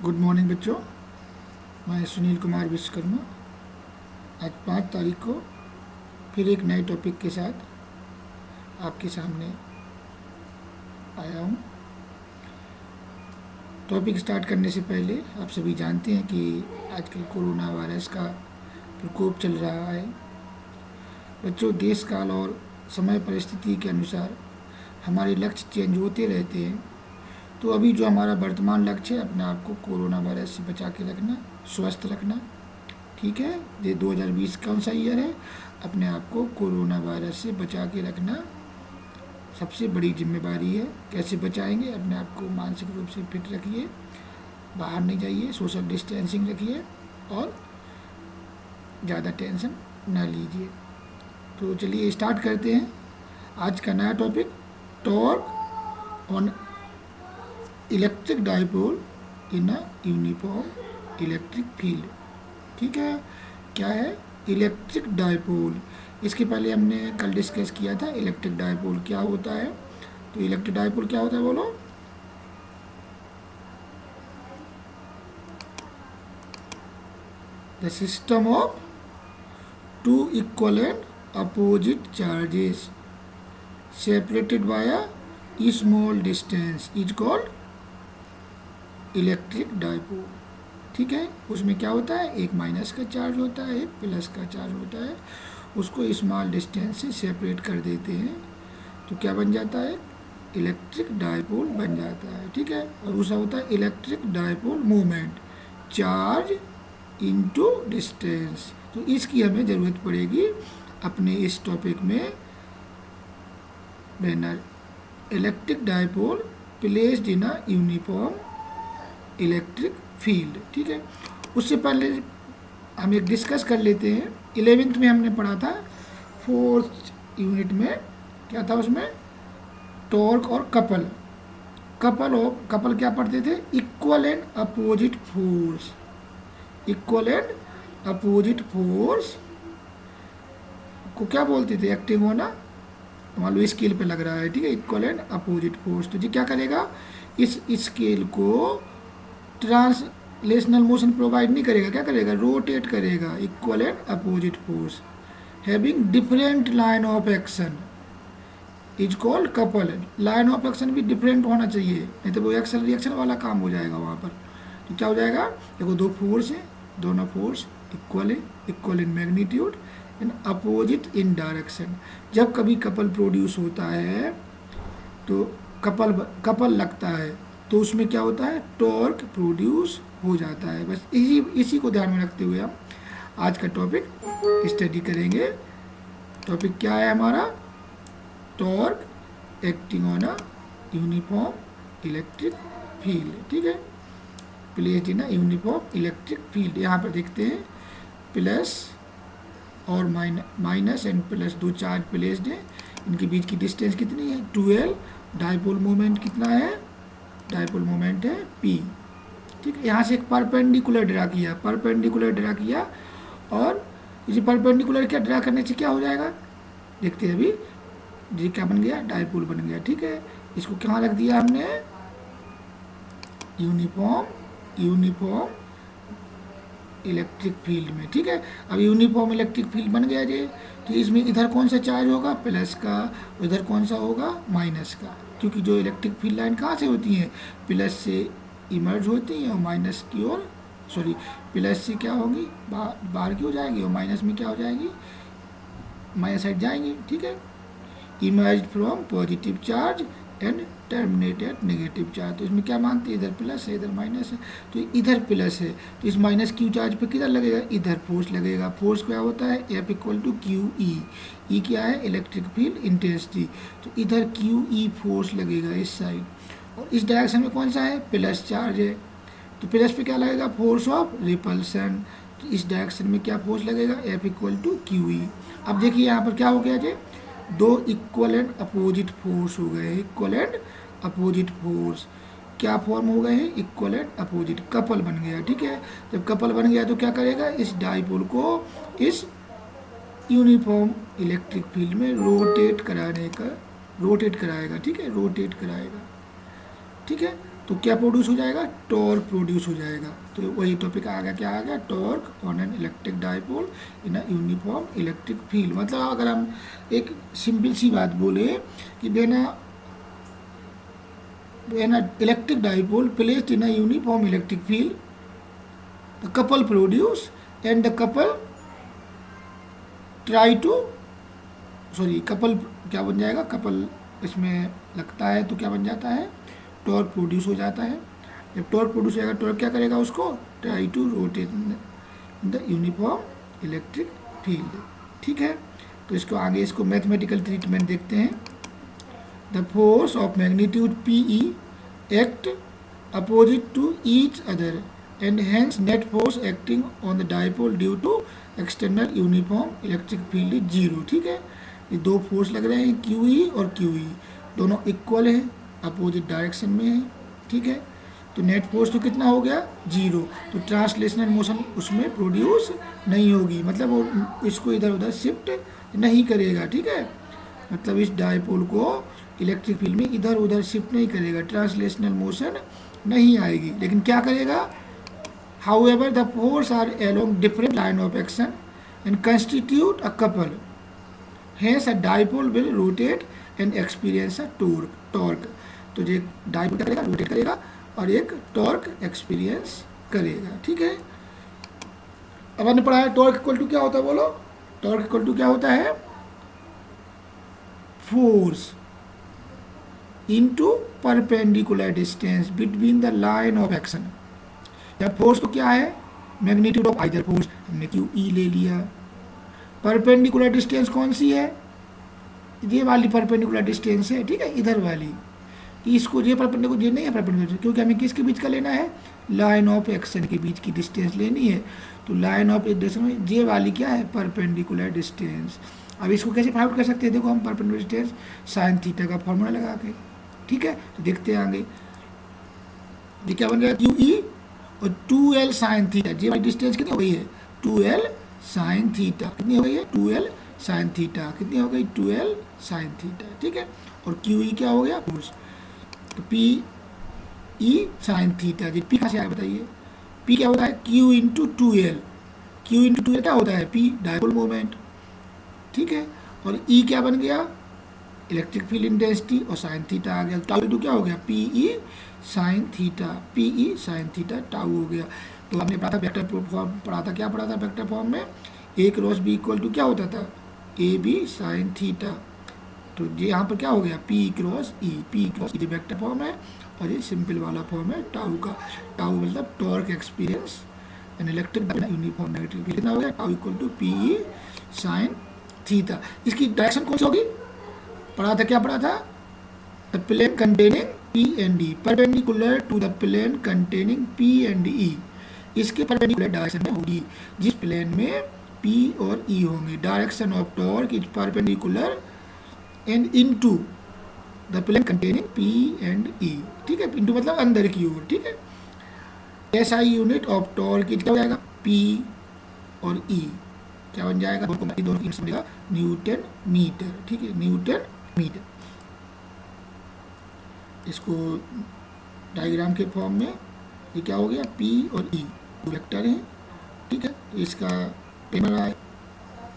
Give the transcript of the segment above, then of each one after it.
Good morning बच्चों। मैं सुनील कुमार विश्वकर्मा आज 5 तारीख को फिर एक नए टॉपिक के साथ आपके सामने आया हूँ। टॉपिक स्टार्ट करने से पहले आप सभी जानते हैं कि आजकल कोरोना वायरस का प्रकोप चल रहा है। बच्चों, देश काल और समय परिस्थिति के अनुसार हमारे लक्ष्य चेंज होते रहते हैं। तो अभी जो हमारा वर्तमान लक्ष्य है, अपने आप को कोरोना वायरस से बचा के रखना, स्वस्थ रखना। ठीक है, ये 2020 कौन सा ईयर है? अपने आप को कोरोना वायरस से बचा के रखना सबसे बड़ी जिम्मेदारी है। कैसे बचाएंगे? अपने आप को मानसिक रूप से फिट रखिए, बाहर नहीं जाइए, सोशल डिस्टेंसिंग रखिए और ज़्यादा टेंशन न लीजिए। तो चलिए स्टार्ट करते हैं आज का नया topic, torque on electric dipole in a uniform electric field. ठीक है, क्या है इलेक्ट्रिक डाइपोल? इसके पहले हमने कल डिस्कस किया था इलेक्ट्रिक डाइपोल क्या होता है। तो इलेक्ट्रिक डाइपोल क्या होता है, बोलो? The system of two equivalent opposite charges separated by a small distance is called electric dipole. ठीक है, उसमें क्या होता है, एक माइनस का चार्ज होता है, एक प्लस का चार्ज होता है। उसको स्मॉल डिस्टेंस से सेपरेट कर देते हैं तो क्या बन जाता है, इलेक्ट्रिक डाइपोल बन जाता है। ठीक है, और दूसरा होता है electric dipole movement, charge into distance. तो इसकी हमें ज़रूरत पड़ेगी अपने इस टॉपिक में। Banner electric dipole placed in a uniform electric field. ठीक है, उससे पहले हम एक डिस्कस कर लेते हैं। 11th में हमने पढ़ा था, 4th यूनिट में क्या था, उसमें टॉर्क और कपल। कपल क्या पढ़ते थे, equal and opposite force. Equal and opposite force को क्या बोलते थे, एक्टिंग होना। मान लो स्केल पे लग रहा है, ठीक है, इक्वल एंड अपोजिट फोर्स। तो जी क्या करेगा, इस स्केल को ट्रांसलेशनल मोशन प्रोवाइड नहीं करेगा, क्या करेगा, रोटेट करेगा। Equal and opposite force having different line of action is called couple. Line of action भी डिफरेंट होना चाहिए, नहीं तो वो एक्शन रिएक्शन वाला काम हो जाएगा वहाँ पर। तो क्या हो जाएगा, देखो दो फोर्स है, दोनों फोर्स इक्वल है, equal in magnitude and opposite in direction. जब कभी कपल प्रोड्यूस होता है तो कपल लगता है तो उसमें क्या होता है, टॉर्क प्रोड्यूस हो जाता है। बस इसी को ध्यान में रखते हुए हम आज का टॉपिक स्टडी करेंगे। टॉपिक क्या है हमारा, torque acting on a uniform electric field. ठीक है, placed in a uniform electric field. यहाँ पर देखते हैं प्लस और माइनस एंड प्लस, दो चार्ज प्लेस्ड है, इनके बीच की डिस्टेंस कितनी है, 12। डाइपोल मोमेंट कितना है, डाइपोल मोमेंट है P। ठीक है, यहाँ से एक परपेंडिकुलर ड्रा किया और इसे परपेंडिकुलर क्या ड्रा करने से क्या हो जाएगा, देखते हैं अभी। ये क्या बन गया, डाइपोल बन गया। ठीक है, इसको कहाँ रख दिया हमने, यूनिफॉर्म इलेक्ट्रिक फील्ड में। ठीक है, अब यूनिफॉर्म इलेक्ट्रिक फील्ड बन गया जी। तो इसमें इधर कौन सा चार्ज होगा, प्लस का, इधर कौन सा होगा, माइनस का। क्योंकि जो इलेक्ट्रिक फील्ड लाइन कहाँ से होती हैं, प्लस से इमर्ज होती हैं और माइनस की ओर, सॉरी प्लस से क्या होगी, बाहर की हो जाएगी और माइनस में क्या हो जाएगी, माइनस साइड जाएंगी। ठीक है, emerge from positive charge and terminate at negative charge. तो इसमें क्या मानते हैं, इधर प्लस है इधर माइनस है, तो इधर प्लस है तो इस माइनस क्यू चार्ज पे किधर लगेगा, इधर फोर्स लगेगा। फोर्स क्या होता है, F equal to Q E. E क्या है, इलेक्ट्रिक फील्ड इंटेंसिटी। तो इधर क्यू ई फोर्स लगेगा इस साइड, और इस डायरेक्शन में कौन सा है, प्लस चार्ज है, तो प्लस पे क्या लगेगा, फोर्स ऑफ रिपल्सन। तो इस डायरेक्शन में क्या फोर्स लगेगा, F equal to Q E. अब देखिए यहाँ पर क्या हो गया जी, दो इक्वल एंड अपोजिट फोर्स हो गए, इक्वल एंड अपोजिट फोर्स क्या फॉर्म हो गए हैं, इक्वल एंड अपोजिट, कपल बन गया। ठीक है, जब कपल बन गया तो क्या करेगा, इस डाइपोल को इस यूनिफॉर्म इलेक्ट्रिक फील्ड में रोटेट कराएगा। ठीक है, रोटेट कराएगा। ठीक है, तो क्या प्रोड्यूस हो जाएगा, टॉर्क प्रोड्यूस हो जाएगा। तो वही टॉपिक आ गया, क्या आ गया, torque on an electric dipole in a uniform electric field. मतलब अगर हम एक सिंपल सी बात बोले कि when an electric dipole placed in a uniform electric field, the couple produce and the couple try to couple क्या बन जाएगा, कपल इसमें लगता है तो क्या बन जाता है, टॉर्क प्रोड्यूस हो जाता है। जब टॉर्क प्रोड्यूस हो जाएगा, टॉर्क क्या करेगा, उसको try to rotate in the uniform electric field. ठीक है, तो इसको आगे इसको मैथमेटिकल ट्रीटमेंट देखते हैं। The force of magnitude PE act opposite to each other and hence net force acting on the dipole due to external uniform electric field is 0। ठीक है, ये दो फोर्स लग रहे हैं QE और QE, दोनों इक्वल है, अपोजिट डायरेक्शन में है। ठीक है, तो नेट फोर्स तो कितना हो गया, 0। तो ट्रांसलेशनल मोशन उसमें प्रोड्यूस नहीं होगी, मतलब वो इसको इधर उधर शिफ्ट नहीं करेगा। ठीक है, मतलब इस डायपोल को इलेक्ट्रिक फील्ड में इधर उधर शिफ्ट नहीं करेगा, ट्रांसलेशनल मोशन नहीं आएगी। लेकिन क्या करेगा, however the force are along different line of action and constitute a couple, hence a dipole will rotate and experience a torque. तो जो डायपोल क्या करेगा, रोटेट करेगा और एक टॉर्क एक्सपीरियंस करेगा। ठीक है, अब हमने पढ़ा है टॉर्क इक्वल टू क्या होता है, बोलो, टॉर्क इक्वल टू क्या होता है, force into perpendicular distance between the line of action. या फोर्स तो क्या है, मैग्नीट्यूड ऑफ आइदर फोर्स, हमने QE ले लिया। परपेंडिकुलर डिस्टेंस कौन सी है, ये वाली परपेंडिकुलर डिस्टेंस है। ठीक है, इधर वाली, इसको ये परपेंडिकुलर, ये नहीं है परपेंडिकुलर, क्योंकि हमें किसके बीच का लेना है, लाइन ऑफ एक्शन के बीच की डिस्टेंस लेनी है। तो लाइन ऑफ डिस्टेंस में ये वाली क्या है, परपेंडिकुलर डिस्टेंस। अब इसको कैसे फाइंड आउट कर सकते हैं, देखो हम परपेंडिकुलर डिस्टेंस साइन थीटा का फॉर्मूला लगा के। ठीक है, तो देखते हैं आगे, ये क्या बन गया, QE और 2L साइन थीटा। ये वाली डिस्टेंस कितनी हो गई है, 2L साइन थीटा। कितनी हो गई है, 2L साइन थीटा। कितनी हो गई, 2L साइन थीटा। ठीक है, और QE क्या हो गया, फोर्स। तो PE साइन थीटा, ये P कहाँ से आया बताइए, P क्या होता है, Q into 2L। Q into 2L क्या होता है, P डायपोल मोमेंट। ठीक है, और E क्या बन गया, इलेक्ट्रिक फील्ड इंटेंसिटी, और साइन थीटा आ गया। टाउ टू क्या हो गया, PE sine theta, PE sine theta tau हो गया। तो हमने पढ़ा था वेक्टर फॉर्म, पढ़ा था, क्या पढ़ा था वेक्टर फॉर्म में, A cross B equal to क्या होता था, AB साइन थीटा। तो ये यहाँ पर क्या हो गया, P cross E, P cross E vector form है, और ये सिंपल वाला फॉर्म है टाउ का। टाउ मतलब torque experience an electric uniform negative field. कितना हो गया, tau equal to PE sine theta. इसकी डायरेक्शन कौन सी होगी, पढ़ा था, क्या पढ़ा था, the plane containing P and E, perpendicular to the plane containing P and E। इसके परपेंडिकुलर डायरेक्शन में होगी, जिस प्लेन में P और E होंगे। Direction of torque is perpendicular and into the plane containing P and E। ठीक है, into मतलब अंदर की ओर। ठीक है, SI यूनिट ऑफ टॉर्क क्या हो जाएगा, P और E क्या बन जाएगा, दोनों की बनेगा न्यूटन मीटर। ठीक है, न्यूटन मीटर। इसको डायग्राम के फॉर्म में ये क्या हो गया, P और E दो वेक्टर हैं। ठीक है, तो इसका प्लेन रहा है,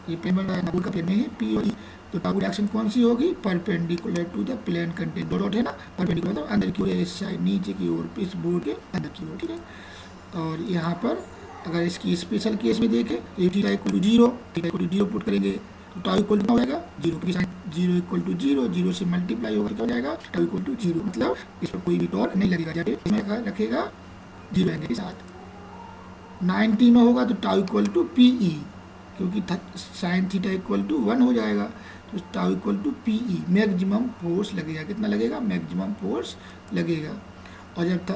ये प्लेन रहा है, का प्लेन में है P और E। तो टाउ डायरेक्शन कौन सी होगी, perpendicular to the plane content. दो डॉट है ना, परपेंडिकुलर मतलब अंदर की ओर, इस साइड नीचे की ओर, इस बोर्ड के अंदर की ओर। ठीक है, और यहाँ पर अगर इसकी स्पेशल केस में देखें तो theta equal to 0, theta equal to 0 put करेंगे तो टाउ इक्वल टू क्या हो जाएगा, 0, क्योंकि साइन 0 इक्वल टू 0, 0 से मल्टीप्लाई होगा क्या हो जाएगा, टाउ इक्वल टू 0। मतलब इस पर कोई भी टॉर्क नहीं लगेगा, जब इसमें रखेगा 0 एंगल के साथ। 90 में होगा तो टाउ इक्वल टू PE, क्योंकि साइन थीटा इक्वल टू 1 हो जाएगा, तो tau equal to PE, maximum force लगेगा। कितना लगेगा, मैक्सिमम फोर्स लगेगा। और जब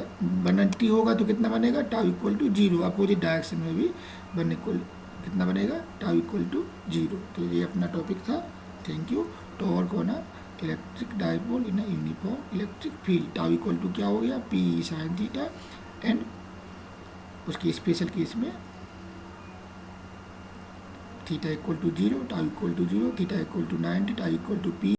180 होगा तो कितना बनेगा, tau equal to 0। Opposite direction में भी कितना बनेगा, टाउ इक्वल टू 0। तो ये अपना टॉपिक था। Thank you. Torque on a electric dipole in a uniform electric field. Tau equal to क्या हो गया, PE साइन थीटा, एंड उसकी स्पेशल केस में theta equal to 0, tau equal to 0, theta equal to 90, tau equal to P